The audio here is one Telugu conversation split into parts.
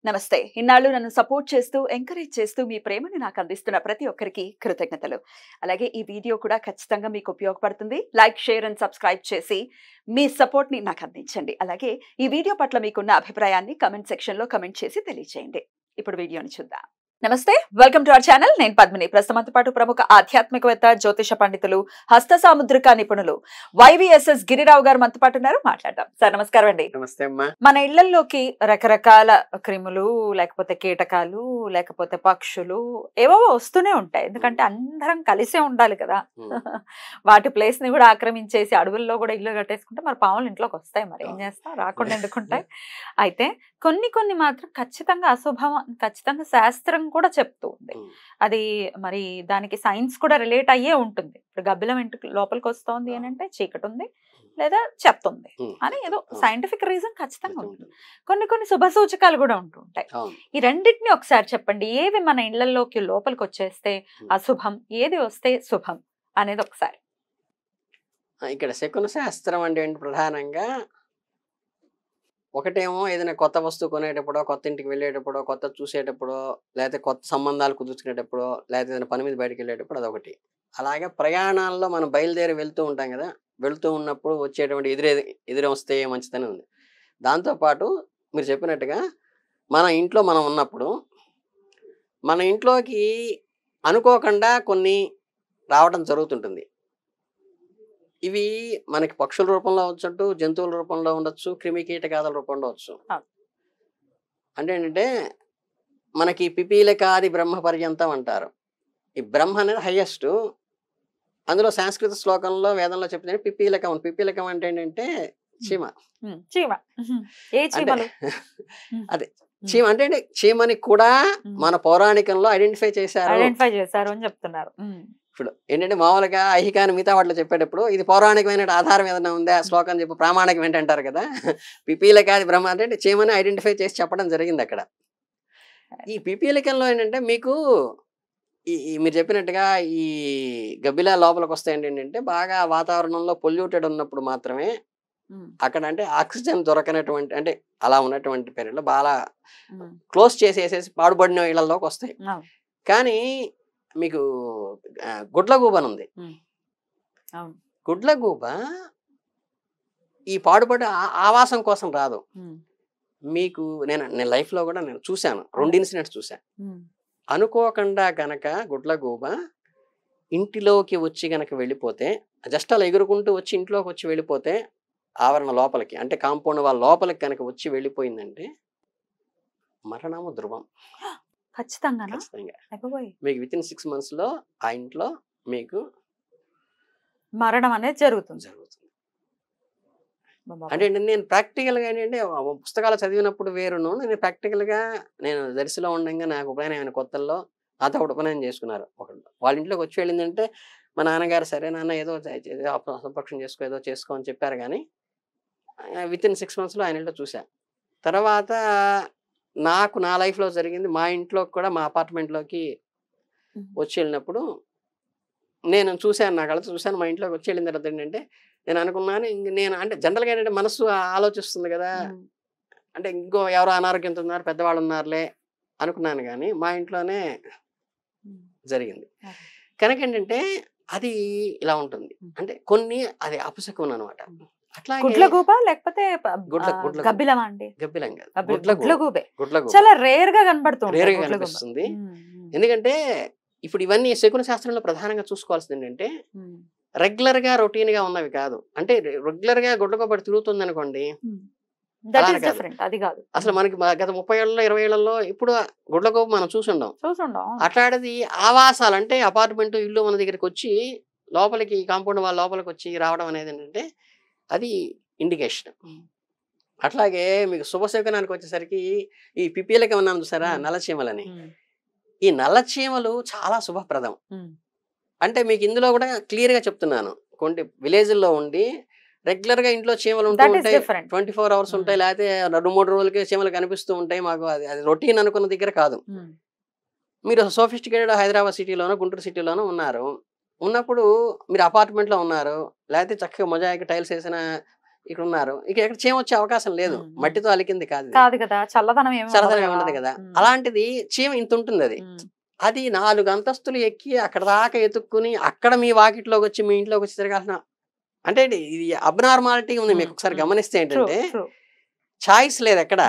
నమస్తే. ఇన్నాళ్ళు నన్ను సపోర్ట్ చేస్తూ, ఎంకరేజ్ చేస్తూ మీ ప్రేమని నాకు అందిస్తున్న ప్రతి ఒక్కరికి కృతజ్ఞతలు. అలాగే ఈ వీడియో కూడా ఖచ్చితంగా మీకు ఉపయోగపడుతుంది. లైక్, షేర్ అండ్ సబ్స్క్రైబ్ చేసి మీ సపోర్ట్‌ని నాకు అందించండి. అలాగే ఈ వీడియో పట్ల మీకున్న అభిప్రాయాన్ని కామెంట్ సెక్షన్‌లో కామెంట్ చేసి తెలియజేయండి. ఇప్పుడు వీడియోని చూద్దాం. నమస్తే, వెల్కమ్ టు అవర్ ఛానల్. నేను పద్మిని. ప్రస్తుతంతో పాటు ప్రముఖ ఆధ్యాత్మికవేత్త, జ్యోతిష పండితులు, హస్త సాముద్రిక నిపుణులు వైవిఎస్ఎస్ గిరిరావు గారు మనతో పాటు ఉన్నారు. మాట్లాడదాం. సార్ నమస్కారం అండి. నమస్తే అమ్మా. మన ఇళ్లలోకి రకరకాల క్రిములు, లేకపోతే కీటకాలు, లేకపోతే పక్షులు ఏవో వస్తూనే ఉంటాయి. ఎందుకంటే అందరం కలిసే ఉండాలి కదా. వాటి ప్లేస్ ని కూడా ఆక్రమించేసి అడవుల్లో కూడా ఇల్లు కట్టేసుకుంటే మరి పాములు ఇంట్లోకి వస్తాయి. మరి ఏం చేస్తాం, రాకుండా ఎందుకుంటాయి. అయితే కొన్ని మాత్రం ఖచ్చితంగా అశుభం, ఖచ్చితంగా శాస్త్రం కూడా చెప్తూ ఉంది. అది మరి దానికి సైన్స్ కూడా రిలేట్ అయ్యే ఉంటుంది. ఇప్పుడు గబ్బిలం ఇంటికి లోపలికి వస్తోంది అని అంటే చీకటి ఉంది లేదా చెప్తుంది అని ఏదో సైంటిఫిక్ రీజన్ ఖచ్చితంగా ఉంటుంది. కొన్ని శుభ సూచకాలు కూడా ఉంటూ ఉంటాయి. ఈ రెండింటిని ఒకసారి చెప్పండి. ఏవి మన ఇళ్లలోకి లోపలికి వచ్చేస్తే అశుభం, ఏది వస్తే శుభం అనేది ఒకసారి. ఇక్కడ శకున శాస్త్రం అంటే ఏంటి? ప్రధానంగా ఒకటేమో ఏదైనా కొత్త వస్తువు కొనేటప్పుడో, కొత్త ఇంటికి వెళ్ళేటప్పుడో, కొత్త చూసేటప్పుడో, లేకపోతే కొత్త సంబంధాలు కుదుర్చుకునేటప్పుడో, లేకపోతే ఏదైనా పని మీద బయటకు వెళ్ళేటప్పుడు అదొకటి. అలాగే ప్రయాణాల్లో మనం బయలుదేరి వెళ్తూ ఉంటాం కదా. వెళ్తూ ఉన్నప్పుడు వచ్చేటువంటి ఎదురు వస్తే మంచిదని ఉంది. దాంతోపాటు మీరు చెప్పినట్టుగా మన ఇంట్లో మనం ఉన్నప్పుడు మన ఇంట్లోకి అనుకోకుండా కొన్ని రావడం జరుగుతుంటుంది. ఇవి మనకి పక్షుల రూపంలో ఉండొచ్చు, జంతువుల రూపంలో ఉండొచ్చు, క్రిమి కీటకాల రూపంలో వచ్చు. అంటే ఏంటంటే మనకి పిపీలకాది బ్రహ్మ పర్యంతం అంటారు. ఈ బ్రహ్మ అనేది హైయెస్ట్. అందులో సంస్కృత శ్లోకంలో వేదంలో చెప్తే పిపీలకం. పిపీలకం అంటే ఏంటంటే చీమ. అదే చీమ అంటే చీమని కూడా మన పౌరాణికంలో ఐడెంటిఫై చేశారు అని చెప్తున్నారు. ఇప్పుడు ఏంటంటే మామూలుగా ఐహికాన్ని మిగతా వాటిలో చెప్పేటప్పుడు ఇది పౌరాణికమైన ఆధారం ఏదైనా ఉందా శ్లోకం చెప్పి ప్రామాణికం ఏంటంటారు కదా. పిపీలకాది బ్రహ్మ అంటే చీమని ఐడెంటిఫై చేసి చెప్పడం జరిగింది అక్కడ. ఈ పిపీలికంలో ఏంటంటే మీకు మీరు చెప్పినట్టుగా ఈ గబ్బిలా లోపలికి వస్తాయి ఏంటంటే బాగా వాతావరణంలో పొల్యూటెడ్ ఉన్నప్పుడు మాత్రమే అక్కడ అంటే ఆక్సిజన్ దొరకనటువంటి అంటే అలా ఉన్నటువంటి పీరియడ్లో బాగా క్లోజ్ చేసేసేసి పాడుబడిన ఇళ్లలోకి వస్తాయి. కానీ మీకు గుడ్లగూబ అని ఉంది. గుడ్లగూబ ఈ పాడుబడి ఆవాసం కోసం రాదు. మీకు నేను లైఫ్లో కూడా నేను చూశాను, 2 ఇన్సిడెంట్స్ చూశాను. అనుకోకుండా గనక గుడ్లగూబ ఇంటిలోకి వచ్చి గనక వెళ్ళిపోతే, జస్ట్ అలా ఎగురుకుంటూ వచ్చి ఇంట్లోకి వచ్చి వెళ్ళిపోతే, ఆవరణ లోపలికి అంటే కాంపౌండ్ వాళ్ళ లోపలికి కనుక వచ్చి వెళ్ళిపోయిందంటే మరణము ధ్రువం. ఖచ్చితంగా మీకు విత్ ఇన్ 6 months లో ఆ ఇంట్లో మీకు మరణం అనేది జరుగుతుంది. అంటే నేను ప్రాక్టికల్గా ఏంటంటే పుస్తకాలు చదివినప్పుడు వేరును, నేను ప్రాక్టికల్గా నేను దర్శిలో ఉండగా నాకు ఉపనయన కొత్తల్లో నాతో ఒకటి ఉపనయనం చేసుకున్నారు. ఒకళ్ళు వాళ్ళ ఇంట్లోకి వచ్చి వెళ్ళిందంటే మా నాన్నగారు సరే నాన్న ఏదో సంపక్షం ఏదో చేసుకో అని చెప్పారు. కానీ విత్ ఇన్ 6 months ఆయన ఇంట్లో చూశాను. తర్వాత నాకు నా లైఫ్లో జరిగింది మా ఇంట్లో కూడా మా అపార్ట్మెంట్లోకి వచ్చి వెళ్ళినప్పుడు నేను చూశాను, నా కళ్ళతో చూశాను. మా ఇంట్లోకి వచ్చి వెళ్ళిన తర్వాత ఏంటంటే నేను అనుకున్నాను, నేను అంటే జనరల్గా ఏంటంటే మనసు ఆలోచిస్తుంది కదా, అంటే ఇంకో ఎవరో అనారోగ్యంతో ఉన్నారు, పెద్దవాళ్ళు ఉన్నారులే అనుకున్నాను. కానీ మా ఇంట్లోనే జరిగింది. కనుక ఏంటంటే అది ఇలా ఉంటుంది. అంటే కొన్ని అది అపశకునం అనమాట. గుడ్లగూబ లేకపోతే గబ్బిలం అండి. గబ్బిలం కాదు, గుడ్లగూబే చాలా రేర్ గా కనిపిస్తుంది. ఎందుకంటే ఇప్పుడు ఇవన్నీ శకున శాస్త్రంలో ప్రధానంగా చూసుకోవాల్సింది ఏంటంటే రెగ్యులర్ గా రొటీన్ గా ఉన్నవి కాదు. అంటే రెగ్యులర్ గా గుడ్లగూబ తిరుగుతుంది అనుకోండి, అది కాదు. అసలు మనకి గత 30 ఏళ్లలో 20 ఏళ్లలో ఇప్పుడు గుడ్లగూబ మనం చూసుండం. అట్లాంటిది ఆవాసాలు అంటే అపార్ట్మెంట్ ఇల్లు మన దగ్గరికి వచ్చి లోపలికి కాంపౌండ్ వాళ్ళ లోపలికి వచ్చి రావడం అనేది ఏంటంటే అది ఇండికేషన్. అట్లాగే మీకు శుభశకునానికి వచ్చేసరికి ఈ పిపీలకి ఉన్నాను చూసారా, నల్లచీమలని. ఈ నల్లచీమలు చాలా శుభప్రదం. అంటే మీకు ఇందులో కూడా క్లియర్ గా చెప్తున్నాను. కొన్ని విలేజ్ల్లో ఉండి రెగ్యులర్ గా ఇంట్లో చీమలు ఉంటూ ఉంటాయి, 24 hours ఉంటాయి, లేకపోతే 2-3 రోజులకి చీమలు కనిపిస్తూ ఉంటాయి. మాకు అది రొటీన్ అనుకున్న దగ్గర కాదు. మీరు సోఫిస్టికేటెడ్ హైదరాబాద్ సిటీలోనో గుంటూరు సిటీలోనో ఉన్నప్పుడు మీరు అపార్ట్మెంట్లో ఉన్నారు, లేకపోతే చక్కగా మొజాయిక్ టైల్స్ వేసిన ఇక్కడ ఉన్నారు, ఇక ఎక్కడ చీమ వచ్చే అవకాశం లేదు, మట్టితో అలికింది కాదు, కాదు కదా, చల్లదనం ఏమి చల్లదనం ఉండదు కదా. అలాంటిది చీమ ఇంత ఉంటుంది, అది 4 అంతస్తులు ఎక్కి అక్కడ దాకా ఎత్తుక్కుని అక్కడ మీ వాకిట్లోకి వచ్చి మీ ఇంట్లోకి వచ్చి తిరగాల్సిన, అంటే ఇది అబ్నార్మాలిటీ ఉంది. మీకు ఒకసారి గమనిస్తే ఏంటంటే చాయిస్ లేదు ఎక్కడ.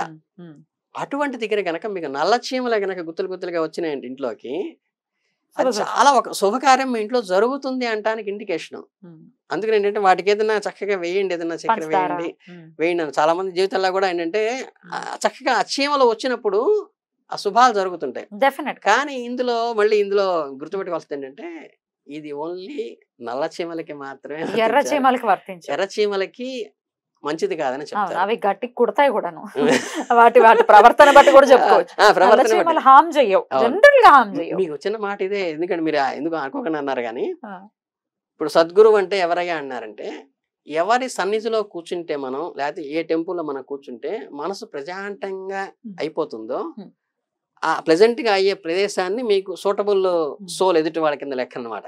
అటువంటి దగ్గర గనక మీకు నల్ల చీమలు గనక గుత్తులు గుత్తులుగా వచ్చినాయంటే ఇంట్లోకి, అది చాలా ఒక శుభకార్యం మీ ఇంట్లో జరుగుతుంది అంటానికి ఇండికేషన్. అందుకని ఏంటంటే వాటికి ఏదైనా చక్కగా వేయండి, ఏదైనా చక్కెర వేయండి అని. చాలా మంది జీవితంలో కూడా ఏంటంటే చక్కగా ఆ చీమలు వచ్చినప్పుడు ఆ శుభాలు జరుగుతుంటాయి. కానీ ఇందులో గుర్తుపెట్టుకోవాల్సింది ఏంటంటే ఇది ఓన్లీ నల్ల చీమలకి మాత్రమే, ఎర్ర చీమలకి వర్తించదు. ఎర్ర చీమలకి మంచిది కాదని చెప్తారు. అవి గట్టి కుడతాయి కూడాను, వాటి ప్రవర్తన బట్టి కూడా చెప్పుకోవచ్చు. హామ్ చేయవు, జనరల్ గా హామ్ చేయవు. మీకు వచ్చిన మాట ఇదే, ఎందుకంటే మీరు ఎందుకు అనుకోకుండా అన్నారు. కానీ ఇప్పుడు సద్గురువు అంటే ఎవరయ్యా అన్నారంటే, ఎవరి సన్నిధిలో కూర్చుంటే మనం, లేకపోతే ఏ టెంపుల్లో మనం కూర్చుంటే మనసు ప్రశాంతంగా అయిపోతుందో ఆ ప్లెజెంట్ గా అయ్యే ప్రదేశాన్ని మీకు సూటబుల్ సోల్ ఎదుటి వాళ్ళ కింద లెక్క అనమాట.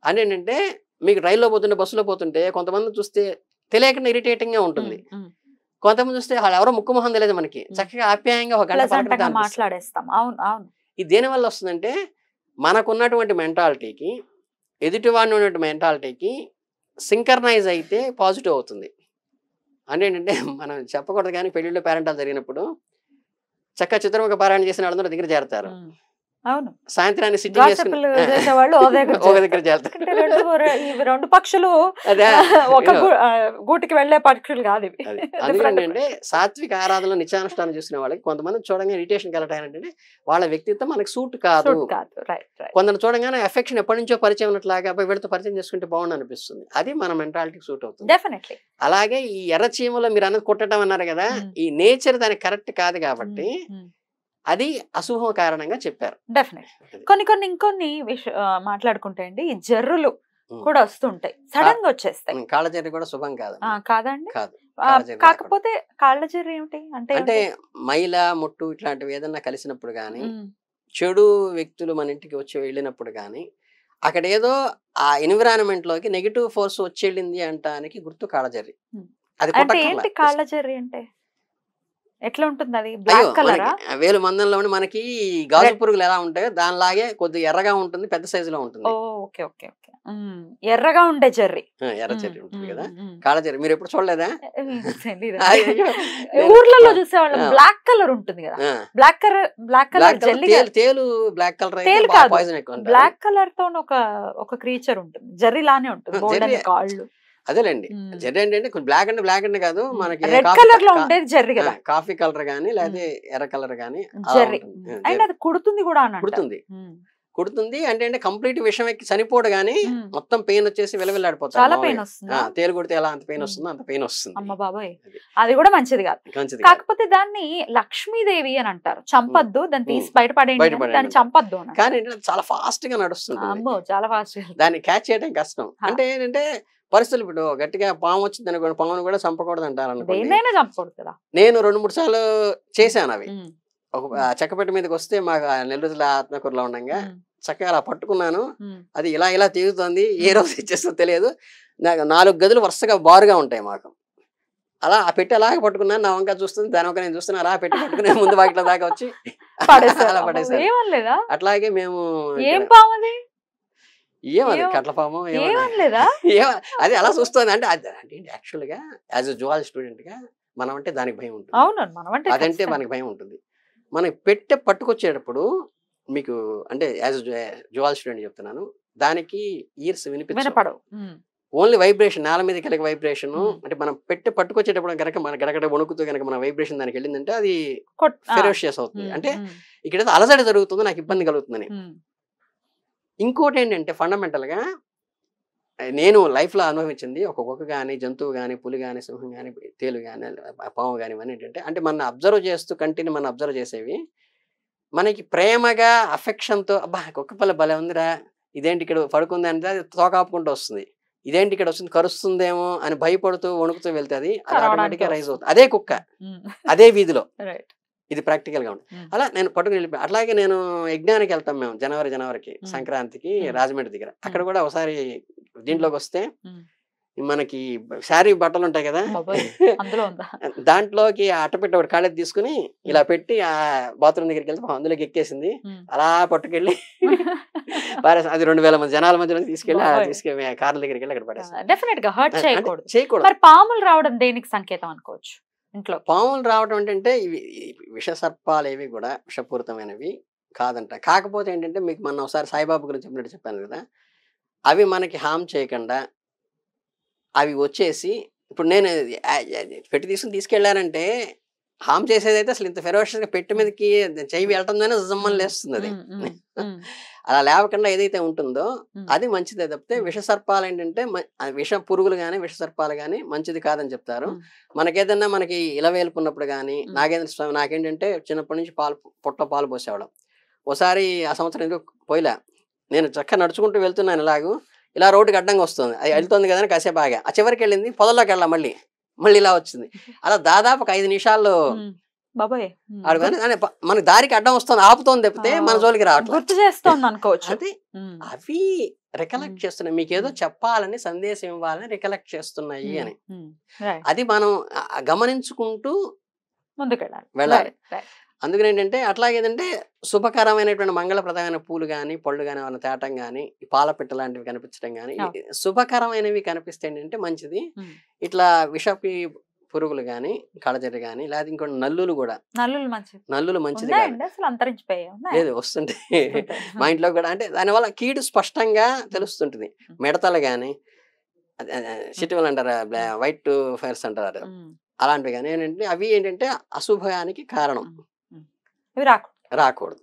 అంటే ఏంటంటే మీకు రైల్లో పోతుంటే, బస్సులో పోతుంటే కొంతమంది చూస్తే తెలియకుండా ఇరిటేటింగ్ గా ఉంటుంది, కొంతమంది చూస్తే వాళ్ళు ఎవరో ముక్కు మొహం తెలియదు, మనకి చక్కగా ఆప్యాయంగా ఒక గంట మాట్లాడేస్తాం. ఇది దేని వల్ల వస్తుందంటే మనకున్నటువంటి మెంటాలిటీకి ఎదుటివాడిని ఉన్నటువంటి మెంటాలిటీకి సింకర్నైజ్ అయితే పాజిటివ్ అవుతుంది. అంటే ఏంటంటే మనం చెప్పకూడదు కానీ పెళ్లిళ్ళు పేరెంటాలు జరిగినప్పుడు చక్కగా చిత్రముఖ పారాయణ చేసిన వాళ్ళందరూ దగ్గర చేరతారు. అవును, సాయంత్రాన్ని సిట్టింగ్ చేసేవాళ్ళు ఒక దగ్గర చేరతారు. రెండు పక్షులు ఒక గూటికి వెళ్లే పక్షులు కాదు ఇవి. అందుకంటే సాత్విక ఆరాధనలో నిత్యానుష్ఠానం చూసిన వాళ్ళకి కొంతమంది చూడగానే ఇరిటేషన్ కలగటం ఏంటంటే వాళ్ళ వ్యక్తిత్వం మనకి సూట్ కాదు. కొందరు చూడగానే ఎఫెక్షన్ ఎప్పటి నుంచో పరిచయం ఉన్నట్లాగా అబ్బాయి వీళ్ళతో పరిచయం చేసుకుంటే బాగుండు అనిపిస్తుంది. అది మన మెంటాలిటీకి సూట్ అవుతుంది. డెఫినెట్లీ. అలాగే ఈ ఎర్ర చీమలో మీరు అన్నది కొట్టడం అన్నారు కదా, ఈ నేచర్ దానికి కరెక్ట్ కాదు కాబట్టి అది అశుభం కారణంగా చెప్పారు. డెఫినెట్. ఇంకొన్ని మాట్లాడుకుంటే అండి, ఈ జర్రులు కూడా వస్తుంటాయి, సడన్ గా వచ్చేస్తాయి. కాళ్ళ జర్రి కూడా శుభం కాదు. కాదండి, కాదు. కాకపోతే కాళ్ళ జర్రి ఏమిటి అంటే మైల ముట్టు ఇట్లాంటివి ఏదన్నా కలిసినప్పుడు గానీ, చెడు వ్యక్తులు మన ఇంటికి వచ్చి వెళ్ళినప్పుడు గానీ, అక్కడ ఏదో ఆ ఎన్విరాన్మెంట్ లోకి నెగిటివ్ ఫోర్స్ వచ్చి వెళ్ళింది అంటానికి గుర్తు కాళ్ళ జర్రి. అది ఏంటి కాళ్ళ జర్రి అంటే? ఎట్లా ఉంటుంది అది? బ్లాక్ కలర్ వేలు మందంలో మనకి గాజు పురుగులు ఎలా ఉంటాయో దానిలాగే కొద్దిగా ఎర్రగా ఉంటుంది, పెద్ద సైజులో ఉంటుంది. Okay okay okay. ఎర్రగా ఉండే జర్రి, ఎర్ర జర్రి ఉంటుంది కదా, కాళ్ళ జర్రి. మీరు ఎప్పుడు చూడలేదా? ఊర్లలో చూసేవాళ్ళం. బ్లాక్ కలర్ ఉంటుంది కదా, బ్లాక్ కలర్ తేలు బ్లాక్ కలర్, బ్లాక్ కలర్ తో ఒక క్రీచర్ ఉంటుంది, జర్రి లానే ఉంటుంది, కాళ్ళు. అదేలేండి, జర్రి అంటే బ్లాక్ అంటే బ్లాక్ అంటే కాదు, మనకి రెడ్ కలర్ లో ఉండేది జర్రి కదా, కాఫీ కలర్ గానీ లేదా ఎర్ర కలర్ గానీ జర్రి. అండ్ అది కుడుతుంది కూడా, కుడుతుంది అంటే కంప్లీట్ విషం ఎక్కి చనిపోడు గానీ మొత్తం పెయిన్ వచ్చేసి విలవిల్లాడిపోతాడు. చాలా పెయిన్ వస్తుంది. తేలు కొడితే ఎలా అంత పెయిన్ వస్తుందో అంత పెయిన్ వస్తుంది. అమ్మ బాబాయ్, అది కూడా మంచిది కాదు. కాకపోతే దాన్ని లక్ష్మీదేవి అని అంటారు. చంపద్దు, దాన్ని తీసి బయటపడేయండి, దాన్ని చంపద్దు. కానీ చాలా ఫాస్ట్ గా నడుస్తుంది. అమ్మో, చాలా ఫాస్ట్. దాన్ని క్యాచ్ చేయడం కష్టం. అంటే ఏంటంటే పరిస్థితులు ఇప్పుడు గట్టిగా పాము వచ్చింది అనుకోండి, పామును కూడా చంపకూడదు అంటారు అనుకోండి. నేను 2-3 సార్లు చేశాను అవి. ఒక చెక్కపెట్ట మీదకి వస్తే మాకు నెల రోజుల ఆత్మకూరులో ఉండగా చక్కగా అలా పట్టుకున్నాను, అది ఇలా ఇలా తీగుతుంది, ఏ రోజు ఇచ్చేస్తో తెలియదు. నాకు 4 గదులు వరుసగా బారుగా ఉంటాయి మాకు. అలా ఆ పెట్టి అలాగే పట్టుకున్నాను, నా వంక చూస్తుంది, దాని వంక నేను చూస్తున్నా, అలా పెట్టి పట్టుకునే ముందు వాకిట్లో దాకా వచ్చి అలా పడేసాను. అట్లాగే మేము ఏమది కట్లపాము అది అలా చూస్తుంది. అంటే యాక్చువల్ గా యాజ్ జువాలజీ స్టూడెంట్ గా మనం అంటే దానికి భయం ఉంటుంది. అదంటే మనకి భయం ఉంటుంది. మనం పెట్టె పట్టుకొచ్చేటప్పుడు మీకు అంటే యాజ్ జువాలజీ స్టూడెంట్ చెప్తున్నాను, దానికి ఇయర్స్ వినిపించవు, ఓన్లీ వైబ్రేషన్, నేల మీద కలిగే వైబ్రేషన్. అంటే మనం పెట్టె పట్టుకొచ్చేటప్పుడు కనుక మన గడగడ వణుకుతూ కనుక మన వైబ్రేషన్ దానికి వెళ్ళిందంటే అది ఫెరోషియస్ అవుతుంది. అంటే ఇక్కడ అలజడి జరుగుతుందో నాకు ఇబ్బంది కలుగుతుందని. ఇంకోటి ఏంటంటే ఫండమెంటల్ గా నేను లైఫ్ లో అనుభవించింది, ఒక కుక్క కానీ, జంతువు కానీ, పులి కానీ, సింహం కానీ, తేలు కానీ, పాము కానీ, ఇవన్నీ ఏంటంటే అంటే మన అబ్జర్వ్ చేస్తూ కంటిని మనం అబ్జర్వ్ చేసేవి మనకి ప్రేమగా అఫెక్షన్తో, అబ్బా కుక్క పిల్ల భలే ఉందిరా, ఇదేంటి ఇక్కడ పడుకుంది అంటే అది తోకాపుకుంటూ వస్తుంది, ఇదేంటి ఇక్కడ వస్తుంది కరుస్తుందేమో అని భయపడుతూ వణుకుతూ వెళ్తే అది ఆటోమేటిక్ గా రైజ్ అవుతుంది. అదే కుక్క అదే వీధిలో, ఇది ప్రాక్టికల్ గా ఉంటుంది. అలా నేను పట్టుకుని వెళ్ళిపోయాను. అట్లాగే నేను యజ్ఞానికి వెళ్తాం మేము జనవరికి సంక్రాంతికి రాజమండ్రి దగ్గర. అక్కడ కూడా ఒకసారి దీంట్లోకి వస్తే మనకి శారీ బట్టలు ఉంటాయి కదా, బాబోయ్, అందులో ఉందా? దాంట్లోకి ఆ అట్టపెట్టి ఒకటి కాళ్ళెత్తి తీసుకుని ఇలా పెట్టి ఆ బాత్రూమ్ దగ్గరికి వెళ్తే అందులోకి ఎక్కేసింది. అలా పట్టుకెళ్ళి పారేసి అది 2000 మంది జనాల మధ్యలో తీసుకెళ్ళి తీసుకెళ్ళి కార్ల దగ్గరికి వెళ్ళి అక్కడ పడేసి. డెఫినెట్ గా హర్ట్ చేయకూడదు. చేయకూడదు. మరి పాములు రావడం దేనికి సంకేతం అనుకోవచ్చు ఇంట్లో? పాములు రావడం అంటే ఇవి విష సర్పాలు ఏవి కూడా విషపూరితమైనవి కాదంట. కాకపోతే ఏంటంటే మీకు మొన్న ఒకసారి సాయిబాబా గురించి చెప్పినట్టు చెప్పాను కదా, అవి మనకి హామ్ చేయకుండా అవి వచ్చేసి ఇప్పుడు నేను పెట్టి తీసుకెళ్ళానంటే హామ్ చేసేదైతే అసలు ఇంత ఫెరోషియస్ గా పెట్టి మీదకి చెయ్యి వెళ్ళటంలోనే జమ్మని లేస్తుంది అది. అలా లేవకుండా ఏదైతే ఉంటుందో అది మంచిదే తప్పితే విష సర్పాలు ఏంటంటే విష పురుగులు గానీ విష సర్పాలు గానీ మంచిది కాదని చెప్తారు. మనకేదన్నా మనకి ఇలవేలుపున్నప్పుడు కానీ నాగేంద్ర స్వామి నాకేంటంటే చిన్నప్పటి నుంచి పొట్ట పాలు పోసేవాళ్ళం. ఓసారి ఆ సంవత్సరం ఎందుకు పోయిలా, నేను చక్కగా నడుచుకుంటూ వెళ్తున్నాను, ఇలా రోడ్డుకి అడ్డంగా వస్తుంది, అది వెళ్తుంది కదా కాసేపు ఆగా, ఆ చివరికి వెళ్ళింది పొదల్లోకి వెళ్ళాం, మళ్ళీ ఇలా వచ్చింది. అలా దాదాపు ఒక 5 నిమిషాల్లో మనకి దారికి అడ్డం వస్తుంది, ఆపుతోంది తప్పితే మన జోలికి రావట్లేదు. అది అవి రికలెక్ట్ చేస్తున్నాయి, మీకు ఏదో చెప్పాలని సందేశం ఇవ్వాలని రికలెక్ట్ చేస్తున్నాయి అని. అది మనం గమనించుకుంటూ వెళ్ళాలి. అందుకని ఏంటంటే అట్లాగేదంటే శుభకరమైనటువంటి మంగళప్రదమైన పూలు కానీ పళ్ళు కానీ ఏమైనా తేటం కానీ పాలపిట్ట లాంటివి కనిపించడం కానీ శుభకరమైనవి కనిపిస్తే ఏంటంటే మంచిది. ఇట్లా విషపి పురుగులు గాని కళజరి గాని లేదా ఇంకో నల్లులు కూడా, నల్లులు మంచిది లేదు వస్తుంటే మా ఇంట్లో కూడా, అంటే దానివల్ల కీడు స్పష్టంగా తెలుస్తుంటుంది. మిడతలు గాని చిట్టువలు అంటారు, వైట్ ఫైర్స్ అంటారు, అలాంటివి కానీ ఏంటంటే అవి ఏంటంటే అశుభానికి కారణం, రాకూడదు.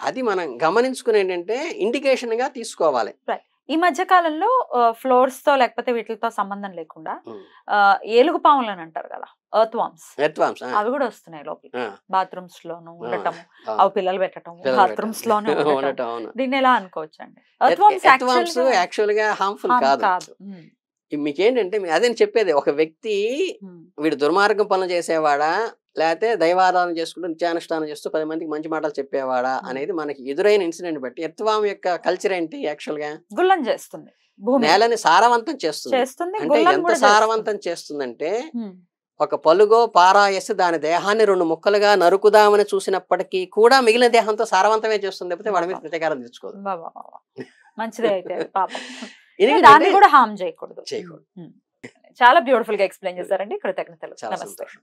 అది మనం గమనించుకుని ఏంటంటే ఇండికేషన్ గా తీసుకోవాలి. ఈ మధ్య కాలంలో ఫ్లోర్స్ తో లేకపోతే వీటితో సంబంధం లేకుండా ఏలుగు పాములు అని అంటారు కదా, ఎర్త్ వామ్స్, అవి కూడా వస్తున్నాయి లోపల బాత్రూమ్స్ లోను ఉండటం, అవి పిల్లలు పెట్టడం బాత్రూమ్స్ లోనే ఉండటం. దీన్ని ఎలా అనుకోవచ్చు అండి? ఎర్త్ వామ్స్ యాక్చువల్ గా హార్మ్ఫుల్ కాదు. మీకేంటంటే అదే చెప్పేది, ఒక వ్యక్తి వీడు దుర్మార్గం పనులు చేసేవాడా లేకపోతే దైవారాధన చేసుకుంటూ నిత్యానుష్ఠానం చేస్తూ 10 మందికి మంచి మాటలు చెప్పేవాడా అనేది మనకి ఎదురైన ఇన్సిడెంట్ బట్టి ఎర్త్వామ్ యొక్క కల్చర్ ఏంటి, యాక్చువల్ గా గుల్లం చేస్తుంది, నేలని సారవంతం చేస్తుంది. అంటే ఎంత సారవంతం చేస్తుందంటే ఒక పలుగో పారాయసి దాని దేహాన్ని 2 ముక్కలుగా నరుకుదామని చూసినప్పటికీ కూడా మిగిలిన దేహంతో సారవంతమే చేస్తుంది, లేకపోతే వాడి మీద ప్రతీకారం తెచ్చుకోదు. మంచిదే అయితే పాపం, దాన్ని కూడా హామ్ చేయకూడదు. చాలా బ్యూటిఫుల్ గా ఎక్స్ప్లెయిన్ చేశారండి, కృతజ్ఞతలు. చాలా సంతోషం.